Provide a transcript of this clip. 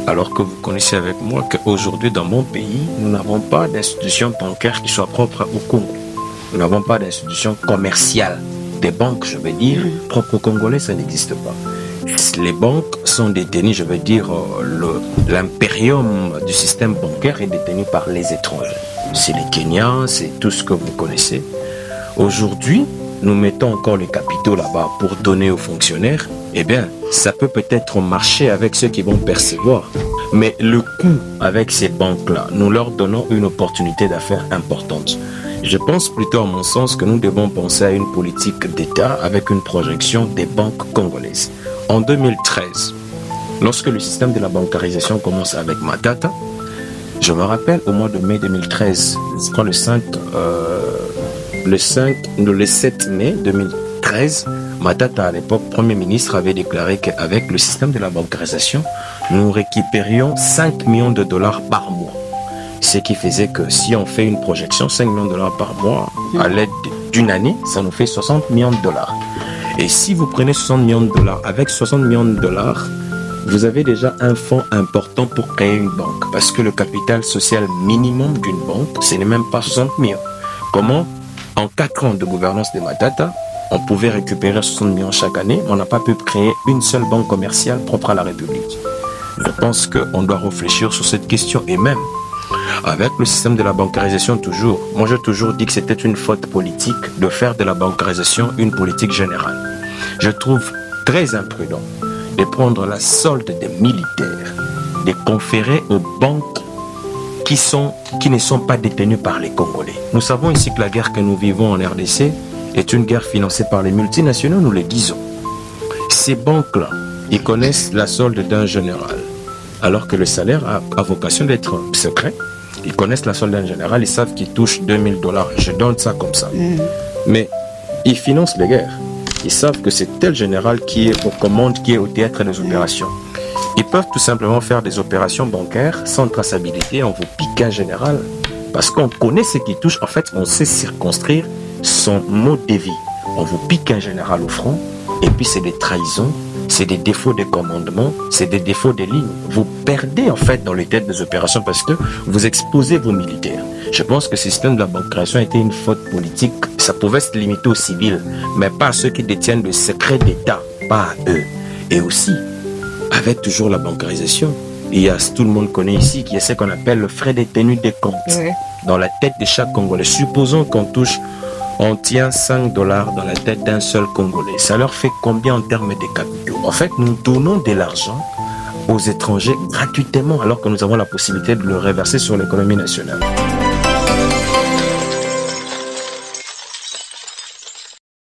Alors que vous connaissez avec moi qu'aujourd'hui dans mon pays, nous n'avons pas d'institution bancaire qui soit propre au Congo. Nous n'avons pas d'institution commerciale. Des banques, je veux dire, propres aux Congolais, ça n'existe pas. Les banques sont détenues, je veux dire, l'impérium du système bancaire est détenu par les étrangers. C'est les Kenyans, c'est tout ce que vous connaissez. Aujourd'hui, nous mettons encore les capitaux là-bas pour donner aux fonctionnaires. Eh bien, ça peut peut-être marcher avec ceux qui vont percevoir. Mais le coût avec ces banques-là, nous leur donnons une opportunité d'affaires importante. Je pense plutôt à mon sens que nous devons penser à une politique d'État avec une projection des banques congolaises. En 2013, lorsque le système de la bancarisation commence avec Matata, je me rappelle au mois de mai 2013, je crois le 7 mai 2013, Matata, à l'époque, Premier ministre, avait déclaré qu'avec le système de la bancarisation, nous récupérions 5 millions de dollars par mois. Ce qui faisait que si on fait une projection, 5 millions de dollars par mois, à l'aide d'une année, ça nous fait 60 millions de dollars. Et si vous prenez 60 millions de dollars, avec 60 millions de dollars, vous avez déjà un fonds important pour créer une banque. Parce que le capital social minimum d'une banque, ce n'est même pas 60 millions. Comment, en 4 ans de gouvernance de Matata, on pouvait récupérer 60 millions chaque année, mais on n'a pas pu créer une seule banque commerciale propre à la République. Je pense qu'on doit réfléchir sur cette question. Et même, avec le système de la bancarisation toujours, moi j'ai toujours dit que c'était une faute politique de faire de la bancarisation une politique générale. Je trouve très imprudent de prendre la solde des militaires, de conférer aux banques qui ne sont pas détenues par les Congolais. Nous savons ici que la guerre que nous vivons en RDC est une guerre financée par les multinationaux, nous le disons. Ces banques-là, ils connaissent la solde d'un général, alors que le salaire a vocation d'être secret. Ils connaissent la solde d'un général, ils savent qu'il touche 2000 dollars. Je donne ça comme ça. Mais ils financent les guerres. Ils savent que c'est tel général qui est aux commandes, qui est au théâtre des opérations. Ils peuvent tout simplement faire des opérations bancaires sans traçabilité. On vous pique un général parce qu'on connaît ce qui touche. En fait, on sait circonscrire son mode de vie. On vous pique un général au front et puis c'est des trahisons, c'est des défauts de commandement, c'est des défauts de ligne. Vous perdez en fait dans les têtes des opérations parce que vous exposez vos militaires. Je pense que ce système de la bancarisation a été une faute politique. Ça pouvait se limiter aux civils, mais pas à ceux qui détiennent le secret d'État, pas à eux. Et aussi, avec toujours la bancarisation, il y a, tout le monde connaît ici, qui est ce qu'on appelle le frais de tenue des comptes. Dans la tête de chaque Congolais. Supposons qu'on tient 5 dollars dans la tête d'un seul Congolais. Ça leur fait combien en termes de capitaux? En fait, nous donnons de l'argent aux étrangers gratuitement alors que nous avons la possibilité de le reverser sur l'économie nationale.